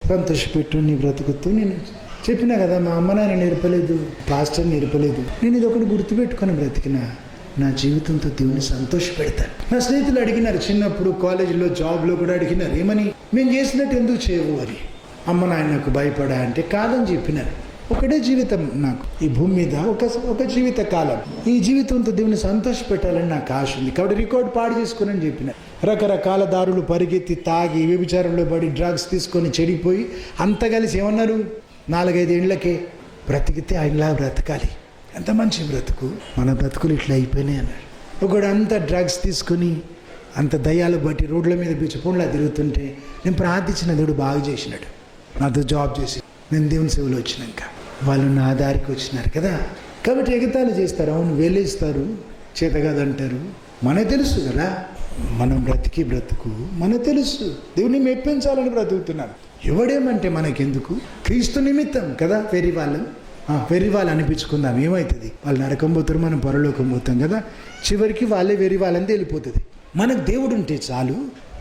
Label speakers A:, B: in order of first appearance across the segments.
A: సంతోషపెట్టు నీ బ్రతుకుతూ. నేను చెప్పినా కదా, మా అమ్మ నాయన నేర్పలేదు, పాస్టర్ నేర్పలేదు. నేను ఇది ఒకటి గుర్తుపెట్టుకొని బ్రతికినా నా జీవితంతో దేవుని సంతోషపెడతాను. నా స్నేహితులు అడిగినారు చిన్నప్పుడు, కాలేజీలో, జాబ్లో కూడా అడిగినారు, ఏమని మేము చేసినట్టు ఎందుకు చేయవు అని. అమ్మ నాయన నాకు భయపడా అంటే కాదని చెప్పినారు. ఒకటే జీవితం నాకు ఈ భూమి మీద, ఒక జీవిత కాలం. ఈ జీవితంతో దేవుని సంతోషపెట్టాలని నాకు ఆశ ఉంది. కాబట్టి రికార్డు పాడు చేసుకుని చెప్పిన రకరకాల దారులు పరిగెత్తి తాగి వ్యభిచారంలో పడి డ్రగ్స్ తీసుకొని చెడిపోయి అంత కలిసి ఏమన్నారు, 4-5 ఏళ్ళకే బ్రతికితే ఆయనలా బ్రతకాలి. ఎంత మంచి బ్రతుకు, మన బ్రతుకులు ఇట్లా అయిపోయినాయి అన్నాడు. ఒకడు అంత డ్రగ్స్ తీసుకొని అంత దయ్యాలు బట్టి రోడ్ల మీద బిచ్చపోన్లా తిరుగుతుంటే నేను ప్రార్థించిన దేవుడు బాగు చేసినాడు. నాతో జాబ్ చేసి నేను దేవుని సేవలో వచ్చినాక వాళ్ళు నా దారికి వచ్చినారు కదా. కాబట్టి ఎగతాళి చేస్తారు, అవును వేలేస్తారు, చేత కాదంటారు. మనకు తెలుసు కదా మనం బ్రతికి బ్రతుకు మనకు తెలుసు. దేవుని మెప్పించాలని బ్రతుకుతున్నాను. ఎవడేమంటే మనకెందుకు, క్రీస్తు నిమిత్తం కదా. వెర్రి వాళ్ళు అనిపించుకుందాం, ఏమవుతుంది? వాళ్ళు నరకం పోతారు, మనం పరలోకం పోతాం కదా. చివరికి వాళ్ళే వెర్రి వాళ్ళని తేలిపోతుంది. మనకు దేవుడు ఉంటే చాలు,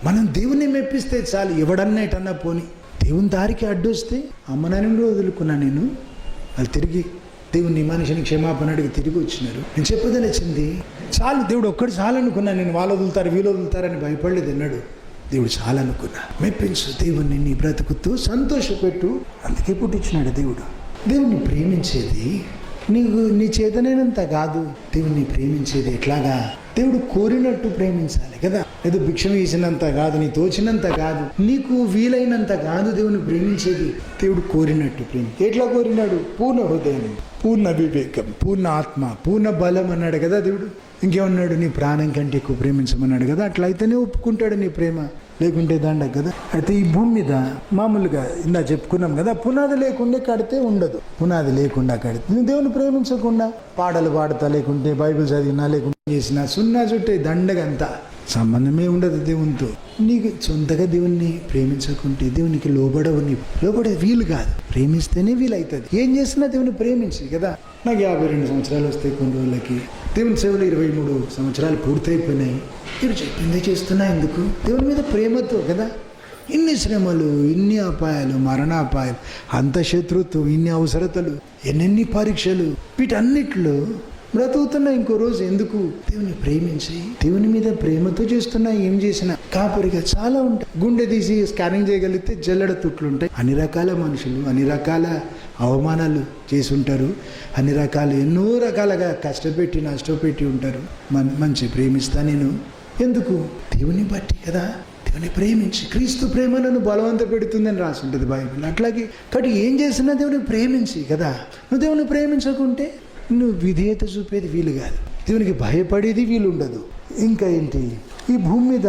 A: మనం దేవుణ్ణి మెప్పిస్తే చాలు. ఎవడన్నా ఎటన్నా పోని దేవుని దారికి అడ్డొస్తే అమ్మ నాయనని వదులుకున్నా నేను. వాళ్ళు తిరిగి దేవుని మనిషిని క్షమాపణ అడిగి తిరిగి వచ్చినారు. నేను చెప్పదలిచింది చాలు, దేవుడు ఒక్కడు చాలు అనుకున్నా నేను. వాళ్ళు వదులుతారు వీళ్ళు వదులుతారని భయపడలేదు అన్నాడు. దేవుడు చాలా అనుకున్నా. మెప్పించు దేవుణ్ణి, నీ బ్రతుకుతూ సంతోషపెట్టు. అందుకే పుట్టించినాడు దేవుడు. దేవుణ్ణి ప్రేమించేది నీకు నీ చేతనైనంత కాదు. దేవుణ్ణి ప్రేమించేది ఎట్లాగా, దేవుడు కోరినట్టు ప్రేమించాలి కదా. ఏదో భిక్షం వేసినంత కాదు, నీ తోచినంత కాదు, నీకు వీలైనంత కాదు దేవుని ప్రేమించేది. దేవుడు కోరినట్టు ఎట్లా కోరినాడు? పూర్ణ హృదయం, పూర్ణ వివేకం, పూర్ణ ఆత్మ, పూర్ణ బలం అన్నాడు కదా దేవుడు. ఇంకేమన్నాడు? నీ ప్రాణం కంటే ఎక్కువ ప్రేమించమన్నాడు కదా. అట్లయితేనే ఒప్పుకుంటాడు నీ ప్రేమ, లేకుంటే దండగ కదా. అయితే ఈ భూమి మీద మామూలుగా ఇందా చెప్పుకున్నాం కదా, పునాది లేకుండా కడితే ఉండదు. పునాది లేకుండా కడితే నువ్వు దేవుని ప్రేమించకుండా పాటలు పాడతా, లేకుంటే బైబిల్ చదివినా, లేకుంటే చేసినా సున్నా చుట్టే దండగంతా సంబంధమే ఉండదు దేవునితో. నీకు సొంతగా దేవుణ్ణి ప్రేమించకుంటే దేవునికి లోబడే వీలు కాదు. ప్రేమిస్తేనే వీలవుతుంది. ఏం చేసినా దేవుని ప్రేమించి కదా. నాకు 52 సంవత్సరాలు వస్తాయి కొన్ని రోజులకి. దేవుని సేవలు 23 సంవత్సరాలు పూర్తయిపోయినాయి. మీరు చెప్పిందే చేస్తున్నా ఎందుకు? దేవుని మీద ప్రేమతో కదా. ఇన్ని శ్రమలు, ఇన్ని అపాయాలు, మరణాపాయాలు, అంత శత్రుత్వం, ఇన్ని అవసరతలు, ఎన్నెన్ని పరీక్షలు, వీటన్నిటిలో బ్రతుకుతున్నా ఇంకో రోజు ఎందుకు? దేవుని ప్రేమించి దేవుని మీద ప్రేమతో చేస్తున్నా. ఏం చేసినా కాపరిగా చాలా ఉంటాయి. గుండె తీసి స్కానింగ్ చేయగలిగితే జల్లెడ తుట్లు ఉంటాయి. అన్ని రకాల మనుషులు అన్ని రకాల అవమానాలు చేసి ఉంటారు. అన్ని రకాలు ఎన్నో రకాలుగా కష్టపెట్టి నష్టపెట్టి ఉంటారు. మంచి ప్రేమిస్తా నేను ఎందుకు? దేవుని బట్టి కదా. దేవుని ప్రేమించి, క్రీస్తు ప్రేమలను బలవంత పెడుతుందని రాసి ఉంటుంది బైబిల్. అట్లాగే కాబట్టి ఏం చేసినా దేవుని ప్రేమించి కదా. నువ్వు దేవుని ప్రేమించకుంటే నువ్వు విధేయత చూపేది వీలు కాదు, దేవునికి భయపడేది వీలు ఉండదు. ఇంకా ఏంటి, ఈ భూమి మీద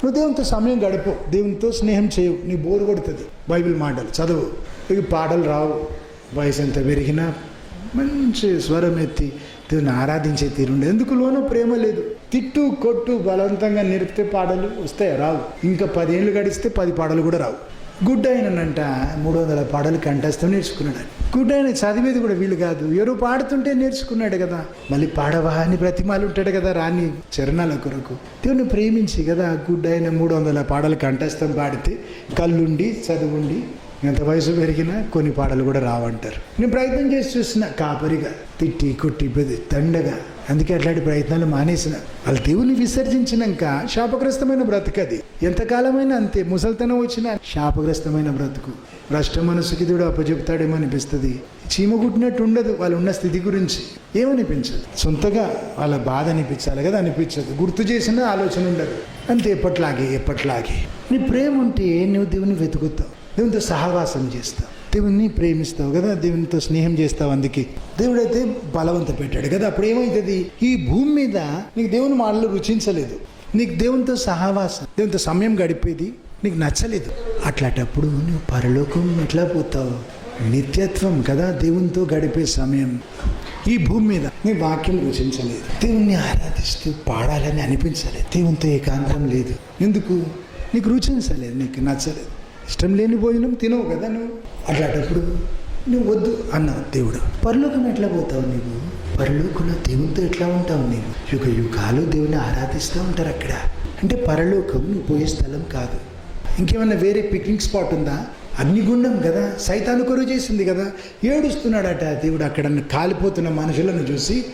A: నువ్వు దేవునితో సమయం గడపవు, దేవునితో స్నేహం చేయవు, నీ బోరు కొడుతుంది. బైబిల్ మాటలు చదువు, ఇక పాటలు రావు. వయసు ఎంత పెరిగినా మంచి స్వరం ఎత్తి దేవుని ఆరాధించే తీరుండే. ఎందుకు? లోన ప్రేమ లేదు. తిట్టు కొట్టు బలవంతంగా నేర్పితే పాటలు వస్తాయి, రావు. ఇంకా 10 ఏళ్ళు గడిస్తే 10 పాటలు కూడా రావు. గుడ్ అయినంట 300 పాటలు కంఠస్థం నేర్చుకున్నాడు. గుడ్ అయిన చదివేది కూడా వీలు కాదు. ఎవరు పాడుతుంటే నేర్చుకున్నాడు కదా. మళ్ళీ పాడవా అని బ్రతిమాలు ఉంటాడు కదా రాని చరణాల కొరకు. దేవుని ప్రేమించి కదా గుడ్ అయిన 300 పాటలు కంఠస్థం పాడితే కళ్ళుండి చదువుండి ఎంత వయసు పెరిగినా కొన్ని పాటలు కూడా రావంటారు. నేను ప్రయత్నం చేసి చూసిన, కాపరిగా తిట్టి కొట్టి దండగా. అందుకే అట్లాంటి ప్రయత్నాలు మానేసిన. వాళ్ళు దేవుని విసర్జించినాక శాపగ్రస్తమైన బ్రతుకది. ఎంతకాలమైనా అంతే. ముసలితనం వచ్చిన శాపగ్రస్తమైన బ్రతుకు. భ్రష్ట మనసుకి దేవుడు అప్పచెప్తాడేమో అనిపిస్తుంది. చీమ కుట్టినట్టు ఉండదు వాళ్ళు ఉన్న స్థితి గురించి. ఏమనిపించదు. సొంతగా వాళ్ళ బాధ అనిపించాలి కదా, అనిపించదు. గుర్తు చేసిన ఆలోచన ఉండదు. అంతే ఎప్పట్లాగే నీ ప్రేమ ఉంటే నువ్వు దేవుని వెతుకుతావు, దేవునితో సహవాసం చేస్తావు, దేవుణ్ణి ప్రేమిస్తావు కదా, దేవునితో స్నేహం చేస్తావు. అందుకే దేవుడైతే బలవంత పెట్టాడు కదా. అప్పుడు ఏమవుతుంది? ఈ భూమి మీద నీకు దేవుని మాటలు రుచించలేదు, నీకు దేవునితో సహవాసం, దేవునితో సమయం గడిపేది నీకు నచ్చలేదు. అట్లాంటప్పుడు నువ్వు పరలోకం ఎట్లా పోతావు? నిత్యత్వం కదా, దేవునితో గడిపే సమయం. ఈ భూమి మీద నీ వాక్యం రుచించలేదు, దేవుణ్ణి ఆరాధిస్తూ పాడాలని అనిపించలేదు, దేవునితో ఏకాంతం లేదు. ఎందుకు? నీకు రుచించలేదు, నీకు నచ్చలేదు. ఇష్టం లేని భోజనం తినవు కదా నువ్వు. అట్లాంటప్పుడు నువ్వు వద్దు అన్నావు. దేవుడు పరలోకం ఎట్లా పోతావు? నీవు పరలోకంలో దేవునితో ఎట్లా ఉంటావు? నీవు యుగాలు దేవుని ఆరాధిస్తూ ఉంటారు అక్కడ. అంటే పరలోకం నువ్వు పోయే స్థలం కాదు. ఇంకేమన్నా వేరే పిక్నిక్ స్పాట్ ఉందా? అగ్నిగుండం కదా, సైతాను కొరువు చేసింది కదా. ఏడుస్తున్నాడట దేవుడు అక్కడ కాలిపోతున్న మనుషులను చూసి.